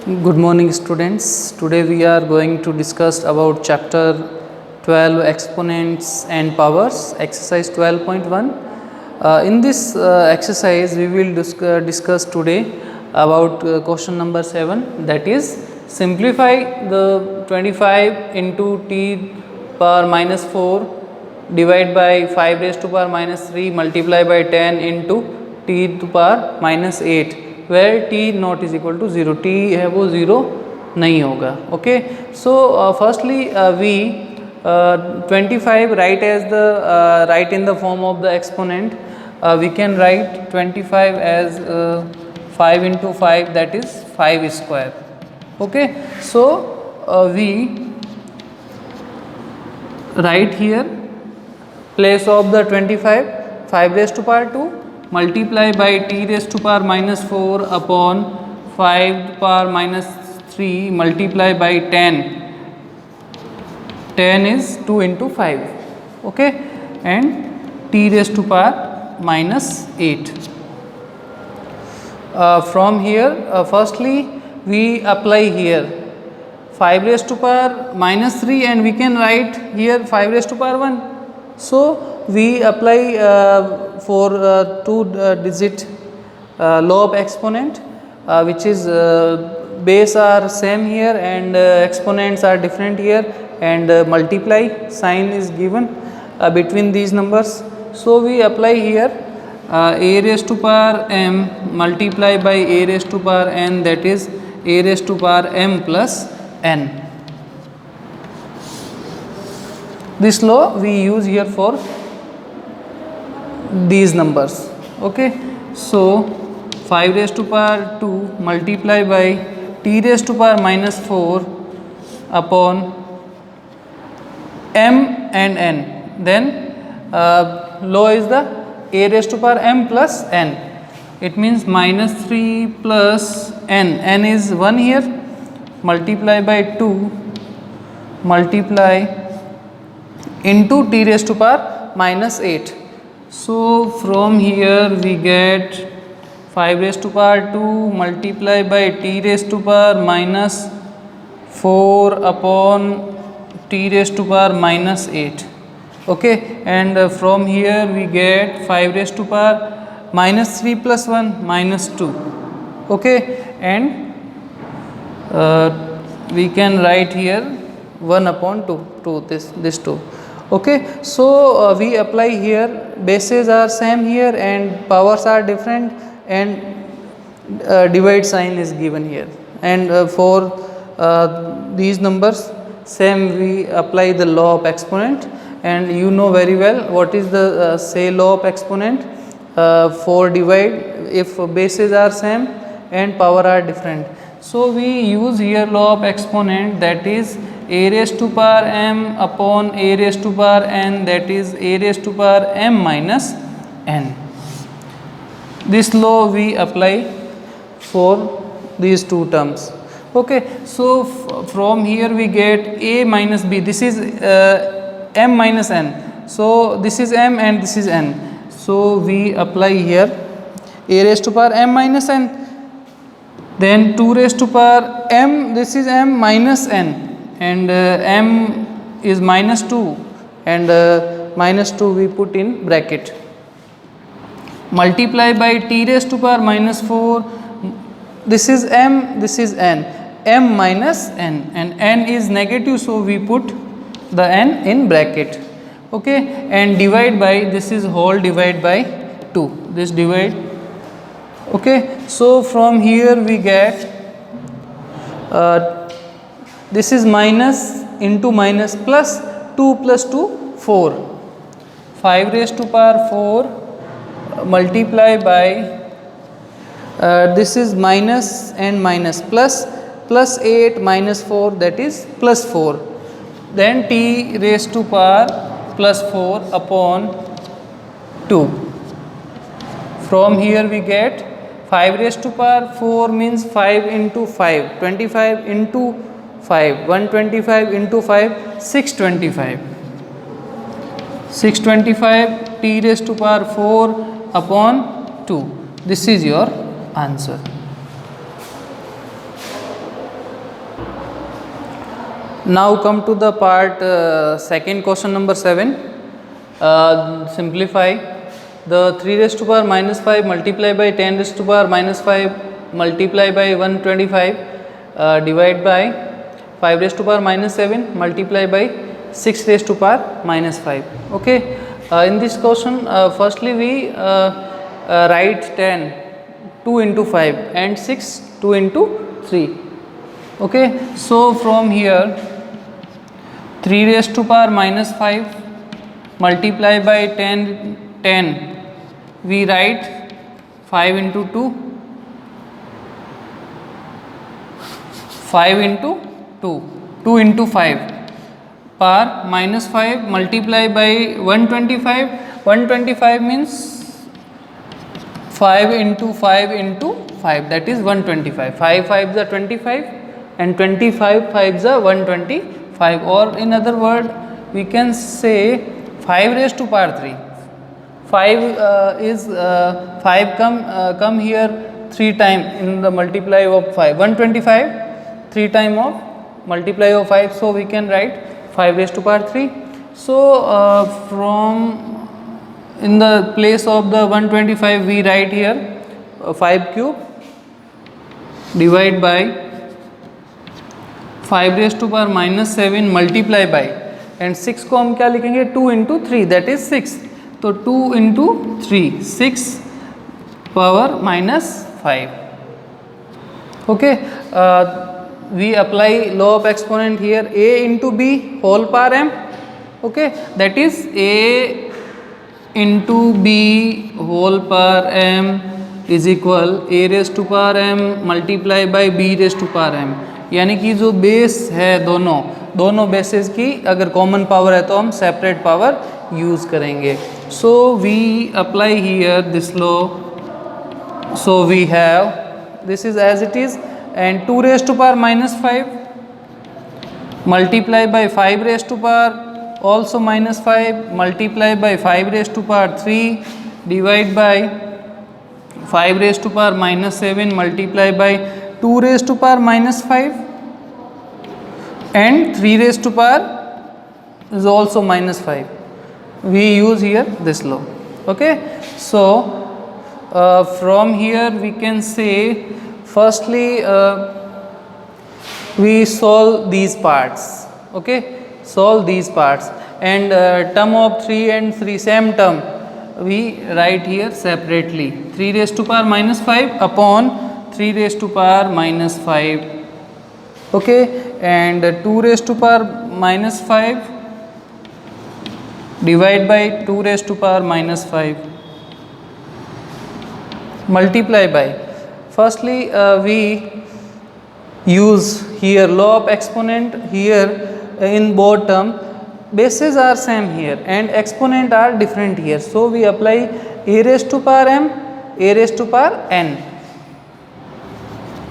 Good morning students. Today we are going to discuss about chapter 12 exponents and powers, exercise 12.1. In this exercise we will discuss today about question number 7, that is simplify the 25 into t power minus 4 divide by 5 raised to power minus 3 multiply by 10 into t to power minus 8 where t not is equal to 0, t है वो 0 नहीं होगा. Okay, so firstly we 25 write as the write in the form of the exponent. We can write 25 as 5 into 5, that is 5 square. Okay, so we write here place of the 25 5 raised to power 2 multiply by t raised to power minus 4 upon 5 to power minus 3 multiply by 10. 10 is 2 into 5. Okay, and t raised to power minus 8. From here firstly we apply here 5 raised to power minus 3 and we can write here 5 raised to power 1. So we apply for 2 digit lob exponent which is base are same here and exponents are different here, and multiply sign is given between these numbers. So we apply here a raised to power m multiply by a raised to power n, that is a raised to power m plus n. This law we use here for these numbers. Okay, so 5 raised to power 2 multiply by t raised to power minus 4 upon m and n, then law is the a raised to power m plus n. It means minus 3 plus n is 1 here, multiply by 2 multiply into t raised to power minus 8. So from here we get 5 raised to power 2 multiply by t raised to power minus 4 upon t raised to power minus 8. Okay, and from here we get 5 raised to power minus 3 plus 1 minus 2. Okay, and we can write here 1 upon 2 this 2. Okay, so we apply here, bases are same here and powers are different, and divide sign is given here, and for these numbers same we apply the law of exponent, and you know very well what is the say law of exponent for divide if bases are same and power are different. So we use here law of exponent, that is a raised to power m upon a raised to power n, that is a raised to power m minus n. This law we apply for these two terms. Okay, so from here we get a minus b, this is m minus n, so this is m and this is n. So we apply here a raised to power m minus n, then 2 raised to power m, this is m minus n, and m is minus 2, and minus 2 we put in bracket, multiply by t raised to power minus 4, this is m, this is n, m minus n, and n is negative, so we put the n in bracket. Okay, and divide by, this is whole divide by 2, this divide. Okay, so from here we get this is minus into minus plus 2 plus 2 4, 5 raised to power 4 multiply by this is minus and minus plus 8 minus 4, that is plus 4, then t raised to power plus 4 upon 2. From here we get 5 raised to power 4 means 5 into 5, 25 into 5, 125 into 5, 625. 625 t raised to power 4 upon 2. This is your answer. Now come to the part second, question number 7. Simplify the 3 raised to power minus 5 multiply by 10 raised to power minus 5 multiply by 125 divide by 5 raised to power minus 7 multiply by 6 raised to power minus 5. Okay, in this question firstly we write 10 2 into 5 and 6 2 into 3. Okay, so from here 3 raised to power minus 5 multiply by 10 we write 5 into 2 5 into 2 2 into 5 power minus 5 multiply by 125 means 5 into 5 that is 125. 5 5s are 25 and 25 5s are 125, or in other word we can say 5 raised to power 3. 5 is 5 come here 3 time in the multiply of 5. 125 3 time of multiply of 5, so we can write 5 raised to power 3. So from in the place of the 125 we write here 5 cube divide by 5 raised to power minus 7 multiply by, and 6 को हम क्या लिखेंगे 2 into 3 that is 6, तो 2 into 3 6 power minus 5. Okay, we apply law of exponent here, a into b whole power m. Okay, that is a into b whole power m is equal a raised to power m multiply by b raised to power m. यानी कि जो base है दोनों basis की अगर common power है तो हम सेपरेट पावर यूज़ करेंगे. So we apply here this law. So we have this is as it is and 2 raised to power minus 5 multiply by 5 raised to power also minus 5 multiply by 5 raised to power 3 divide by 5 raised to power minus 7 multiply by 2 raised to power minus 5 and 3 raised to power is also minus 5. We use here this law. Okay, so from here we can say firstly we solve these parts. Okay, solve these parts, and term of 3 and 3 same term we write here separately. 3 raised to power minus 5 upon 3 raised to power minus 5. Okay, and 2 raised to power minus 5 divide by 2 raised to power minus 5 multiply by, firstly we use here law of exponent here in both term. Bases are same here and exponent are different here, so we apply a raised to power m a raised to power n.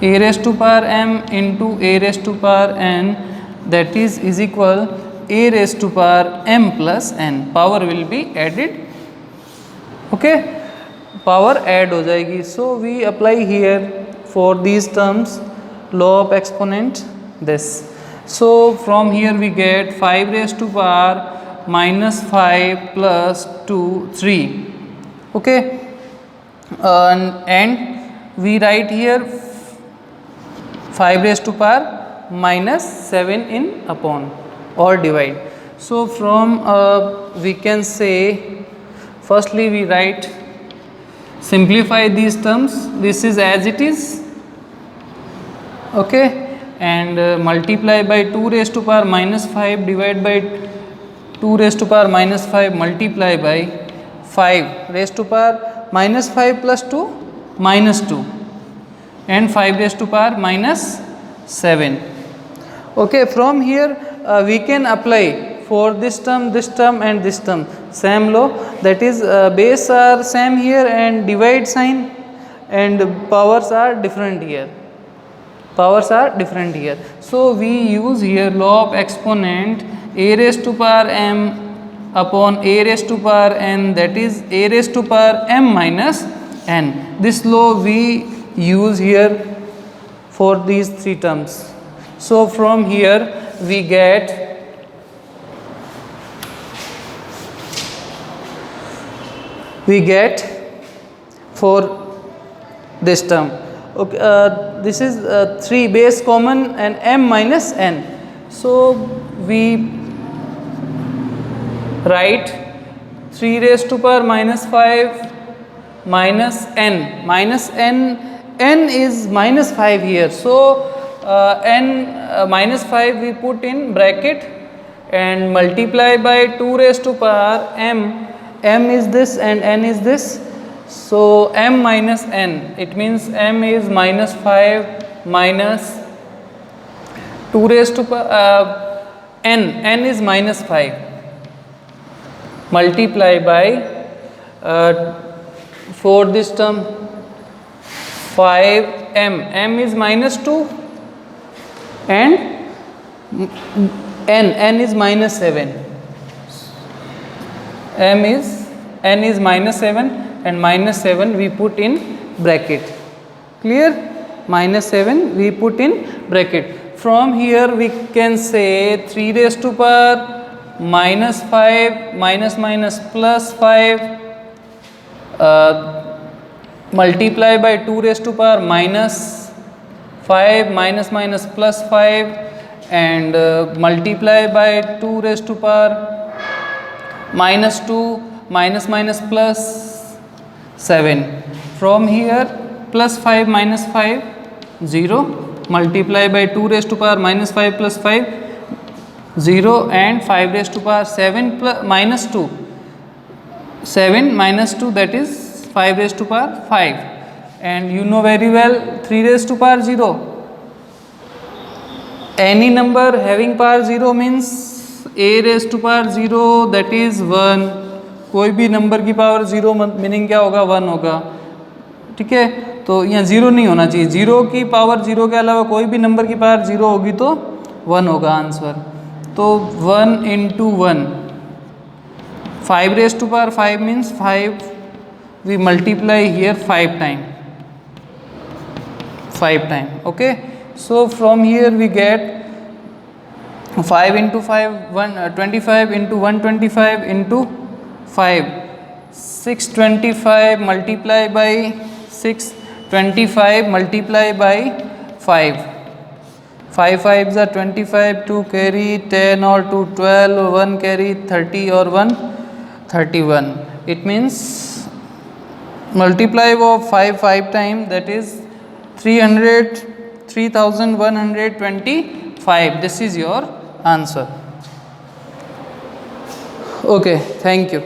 A raised to power m into a raised to power n that is equal a raised to power m plus n. Power will be added. Okay, power add हो जाएगी. So we apply here for these terms law of exponent this. So from here we get 5 raised to power minus 5 plus 2 3. Okay, and we write here 5 raised to power minus 7 in upon or divide. So from we can say firstly we write simplify these terms, this is as it is. Okay, and multiply by 2 raised to power minus 5 divide by 2 raised to power minus 5 multiply by 5 raised to power minus 5 plus 2 minus 2 and 5 raised to power minus 7. Okay, from here we can apply for this term and this term same law, that is base are same here and divide sign and powers are different here. So we use here law of exponent a raised to power m upon a raised to power n, that is a raised to power m minus n. This law we use here for these 3 terms. So from here we get for this term. Okay, this is 3 base common and m minus n. So we write 3 raised to power minus 5 minus n. N is minus 5 here. So n minus 5 we put in bracket and multiply by 2 raised to power m. M is this and n is this. So m minus n, it means m is minus 5 minus 2 raised to power n is minus 5, multiply by for this term 5m, m is minus 2 and n is minus 7. n is minus 7 and minus 7 we put in bracket. Clear? Minus 7 we put in bracket. From here we can say 3 raised to power minus 5 minus minus plus 5 multiply by 2 raised to power minus 5 minus minus plus 5 and multiply by 2 raised to power minus 2 minus minus plus 7. From here plus 5 minus 5 0, multiply by 2 raised to power minus 5 plus 5 0 and 5 raised to power 7 plus minus 2, 7 minus 2, that is 5 raised to power 5. And you know very well 3 raised to power 0, any number having power 0 means a raised to power 0, that is 1. कोई भी number की power 0 meaning क्या होगा, 1 होगा. ठीक है, तो यहाँ 0 नहीं होना चाहिए. 0 की पावर 0 के अलावा कोई भी नंबर की पावर 0 होगी तो 1 होगा आंसर. तो 1 into 1, 5 raised to power 5 means 5, we multiply here 5 time. Okay, so from here we get 5 into 5 25 into 125 into 5, 625 multiply by 6, 25 multiply by 5, 5 5s are 25, 2 carry 10 or 2 12, 1 carry 30 or 1 31. It means multiply of 5 times, that is 3125. This is your answer. Okay, thank you.